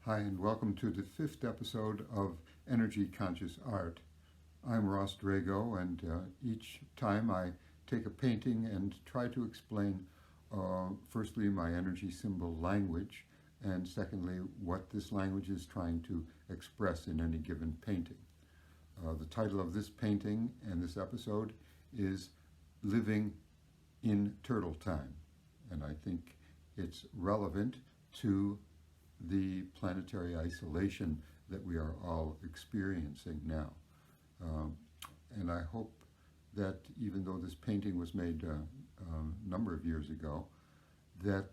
Hi, and welcome to the fifth episode of Energy Conscious Art. I'm Ross Drago, and each time I take a painting and try to explain, firstly, my energy symbol language, and secondly, what this language is trying to express in any given painting. The title of this painting and this episode is Living in Turtle Time, and I think it's relevant to the planetary isolation that we are all experiencing now. And I hope that even though this painting was made a number of years ago, that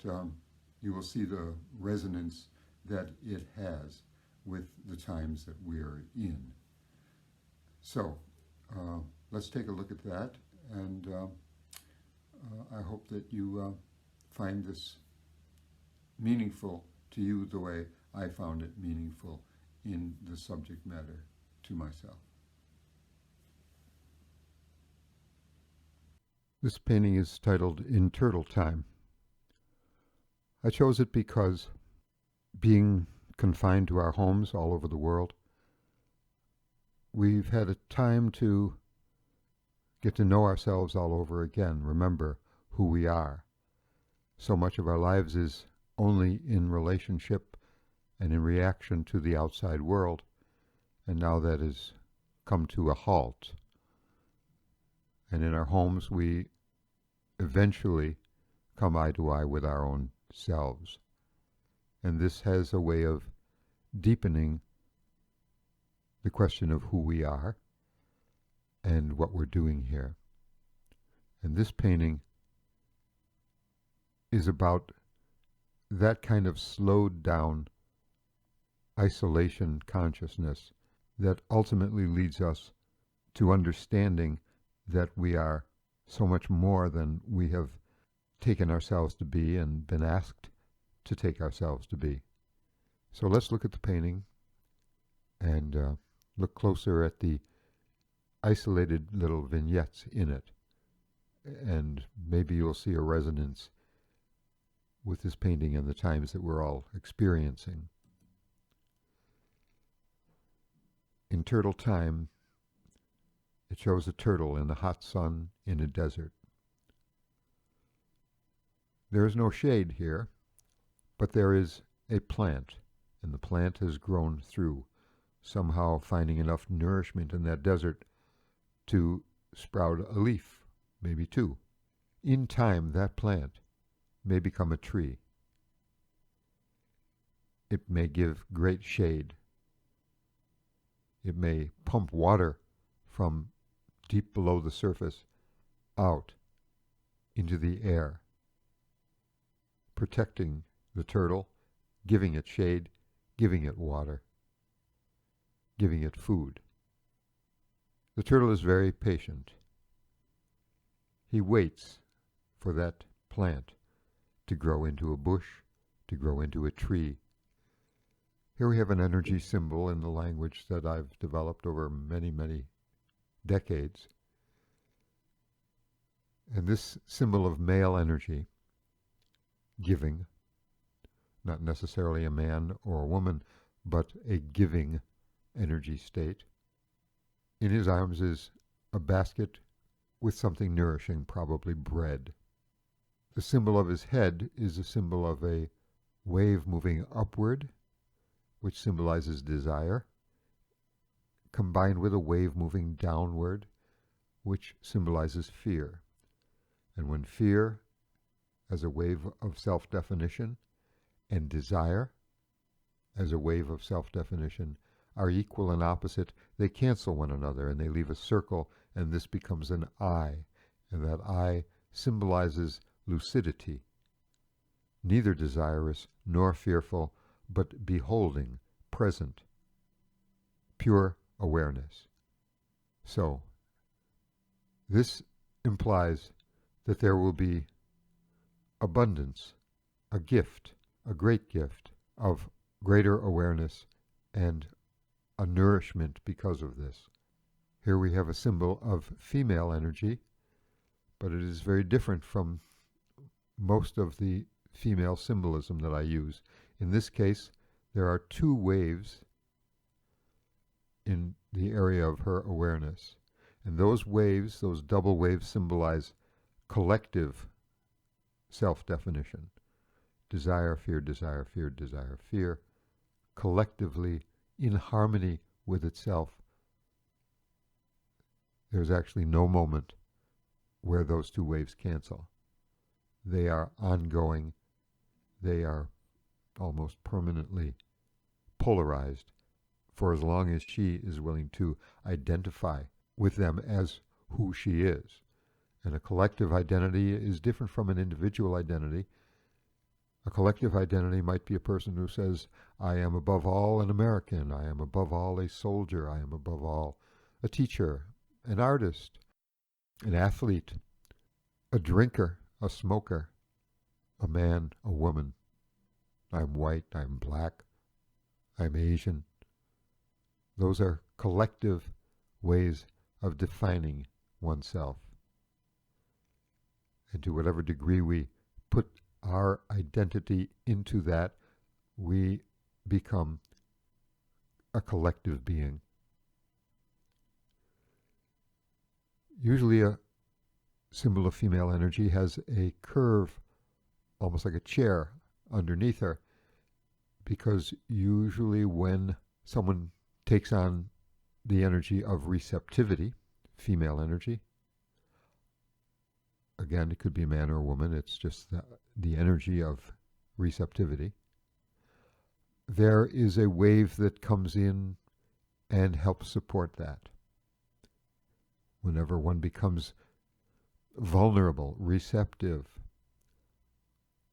you will see the resonance that it has with the times that we are in. So let's take a look at that, and I hope that you find this meaningful to you the way I found it meaningful in the subject matter to myself. This painting is titled InTurtle Time. I chose it because, being confined to our homes all over the world, we've had a time to get to know ourselves all over again, remember who we are. So much of our lives is only in relationship and in reaction to the outside world, and now that has come to a halt. And in our homes we eventually come eye to eye with our own selves. And this has a way of deepening the question of who we are and what we're doing here. And this painting is about that kind of slowed down isolation consciousness that ultimately leads us to understanding that we are so much more than we have taken ourselves to be and been asked to take ourselves to be. So let's look at the painting and look closer at the isolated little vignettes in it, and maybe you'll see a resonance with this painting and the times that we're all experiencing. In Turtle Time, it shows a turtle in the hot sun in a desert. There is no shade here, but there is a plant, and the plant has grown through, somehow finding enough nourishment in that desert to sprout a leaf, maybe two. In time, that plant may become a tree. It may give great shade. It may pump water from deep below the surface out into the air, protecting the turtle, giving it shade, giving it water, giving it food. The turtle is very patient. He waits for that plant to grow into a bush, to grow into a tree. Here we have an energy symbol in the language that I've developed over many, many decades. And this symbol of male energy, giving, not necessarily a man or a woman, but a giving energy state. In his arms is a basket with something nourishing, probably bread. The symbol of his head is a symbol of a wave moving upward, which symbolizes desire, combined with a wave moving downward, which symbolizes fear. And when fear, as a wave of self-definition, and desire, as a wave of self-definition, are equal and opposite, they cancel one another and they leave a circle, and this becomes an eye, and that eye symbolizes lucidity, neither desirous nor fearful, but beholding, present, pure awareness. So, this implies that there will be abundance, a gift, a great gift of greater awareness and a nourishment because of this. Here we have a symbol of female energy, but it is very different from most of the female symbolism that I use. In this case, There are two waves in the area of her awareness. And those waves, those double waves, symbolize collective self-definition. Desire, fear, desire, fear, desire, fear. Collectively, in harmony with itself, there's actually no moment where those two waves cancel. They are ongoing. They are almost permanently polarized for as long as she is willing to identify with them as who she is. And a collective identity is different from an individual identity. A collective identity might be a person who says, I am above all an American, I am above all a soldier, I am above all a teacher, an artist, an athlete, a drinker, a smoker, a man, a woman. I'm white, I'm black, I'm Asian. Those are collective ways of defining oneself. And to whatever degree we put our identity into that, we become a collective being. Usually a symbol of female energy has a curve, almost like a chair, underneath her, because usually when someone takes on the energy of receptivity, female energy, again, it could be a man or a woman, it's just the energy of receptivity, there is a wave that comes in and helps support that. Whenever one becomes vulnerable, receptive,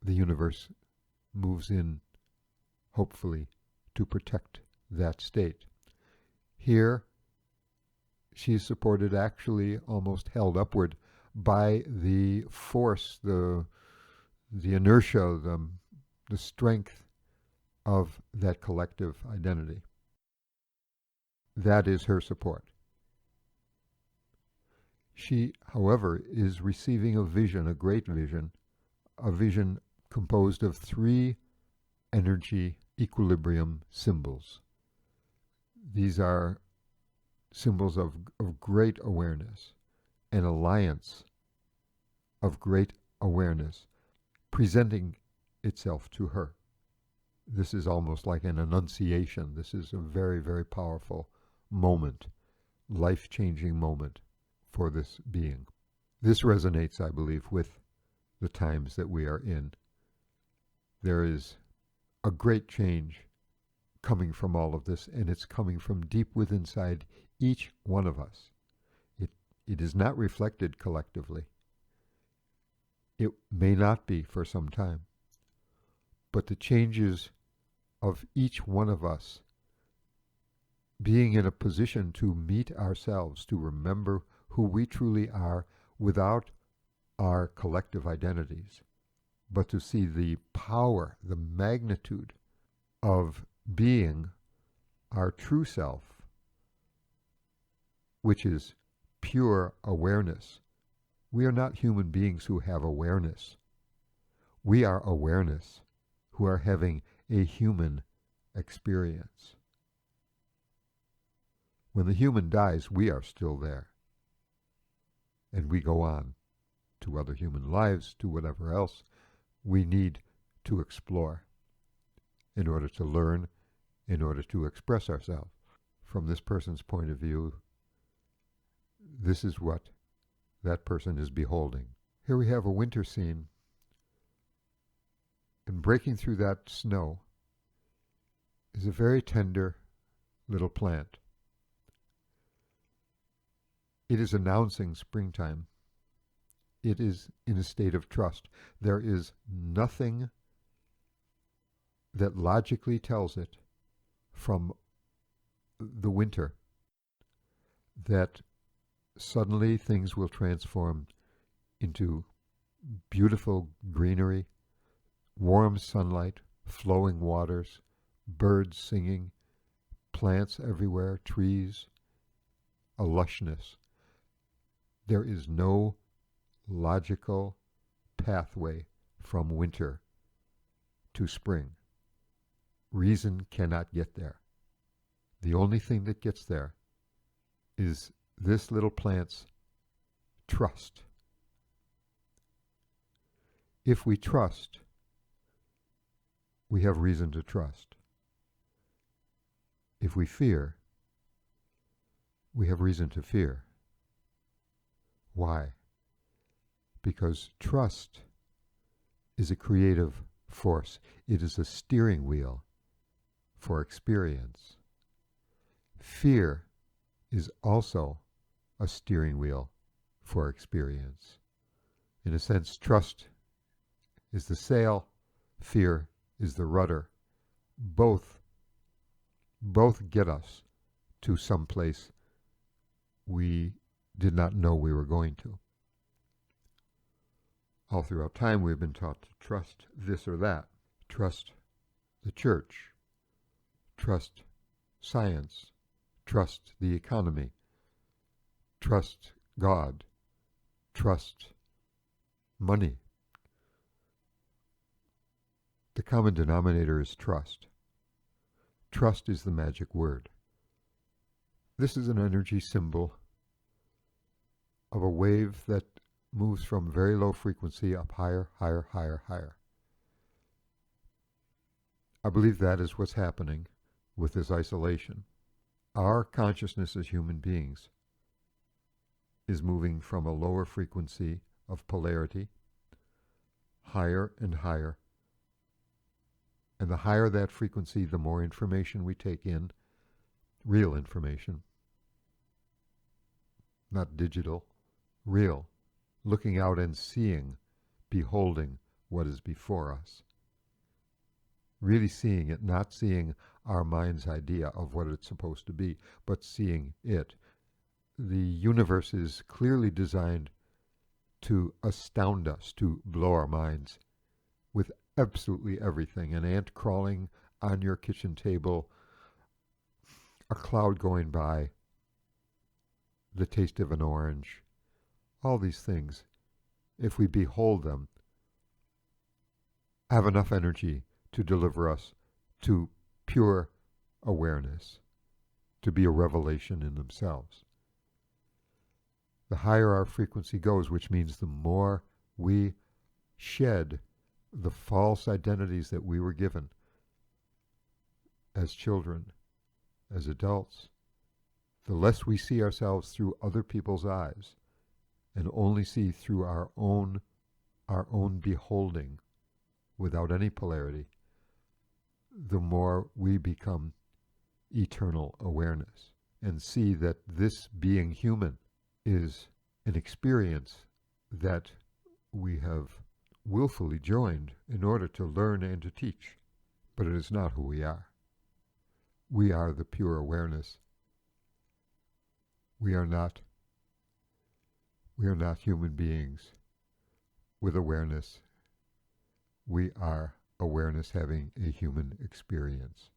the universe moves in, hopefully, to protect that state. Here, she is supported, actually almost held upward by the force, the inertia, the strength of that collective identity. That is her support. She, however, is receiving a vision, a great vision, a vision composed of three energy equilibrium symbols. These are symbols of great awareness, an alliance of great awareness presenting itself to her. This is almost like an annunciation. This is a very, very powerful moment, life-changing moment for this being. This resonates, I believe, with the times that we are in. There is a great change coming from all of this, and it's coming from deep within inside each one of us. It is not reflected collectively. It may not be for some time, but the changes of each one of us being in a position to meet ourselves, to remember who we truly are without our collective identities, but to see the power, the magnitude of being our true self, which is pure awareness. We are not human beings who have awareness. We are awareness who are having a human experience. When the human dies, we are still there. And we go on to other human lives, to whatever else we need to explore in order to learn, in order to express ourselves. From this person's point of view, this is what that person is beholding. Here we have a winter scene, and breaking through that snow is a very tender little plant. It is announcing springtime. It is in a state of trust. There is nothing that logically tells it from the winter that suddenly things will transform into beautiful greenery, warm sunlight, flowing waters, birds singing, plants everywhere, trees, a lushness. There is no logical pathway from winter to spring. Reason cannot get there. The only thing that gets there is this little plant's trust. If we trust, we have reason to trust. If we fear, we have reason to fear. Why? Because trust is a creative force. It is a steering wheel for experience. Fear is also a steering wheel for experience. In a sense, trust is the sail, fear is the rudder. Both get us to some place we did not know we were going to. All throughout time we've been taught to trust this or that. Trust the church. Trust science. Trust the economy. Trust God. Trust money. The common denominator is trust. Trust is the magic word. This is an energy symbol of a wave that moves from very low frequency up higher, higher, higher, higher. I believe that is what's happening with this isolation. Our consciousness as human beings is moving from a lower frequency of polarity higher and higher. And the higher that frequency, the more information we take in, real information, not digital, real, looking out and seeing, beholding what is before us. Really seeing it, not seeing our mind's idea of what it's supposed to be, but seeing it. The universe is clearly designed to astound us, to blow our minds with absolutely everything. An ant crawling on your kitchen table, a cloud going by, the taste of an orange, all these things, if we behold them, have enough energy to deliver us to pure awareness, to be a revelation in themselves. The higher our frequency goes, which means the more we shed the false identities that we were given as children, as adults, the less we see ourselves through other people's eyes and only see through our own beholding without any polarity, the more we become eternal awareness and see that this being human is an experience that we have willfully joined in order to learn and to teach, but it is not who we are. We are the pure awareness. We are not human beings with awareness. We are awareness having a human experience.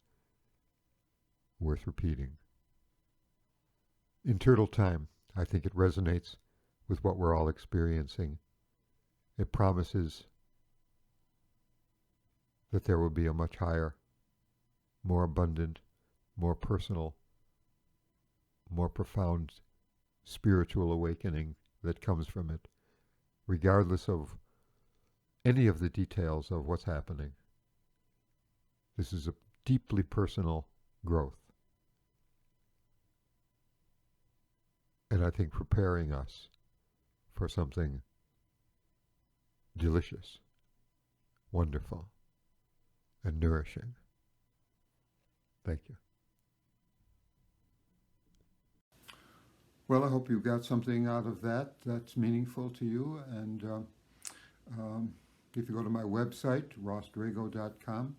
Worth repeating. InTurtle Time, I think it resonates with what we're all experiencing. It promises that there will be a much higher, more abundant, more personal, more profound spiritual awakening that comes from it, regardless of any of the details of what's happening. This is a deeply personal growth. And I think preparing us for something delicious, wonderful, and nourishing. Thank you. Well, I hope you got something out of that that's meaningful to you. And if you go to my website, rossdrago.com,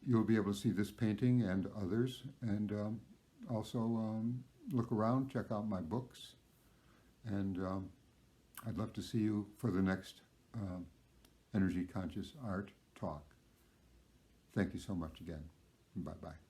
you'll be able to see this painting and others. And also look around, check out my books. And I'd love to see you for the next Energy Conscious Art talk. Thank you so much again. Bye-bye.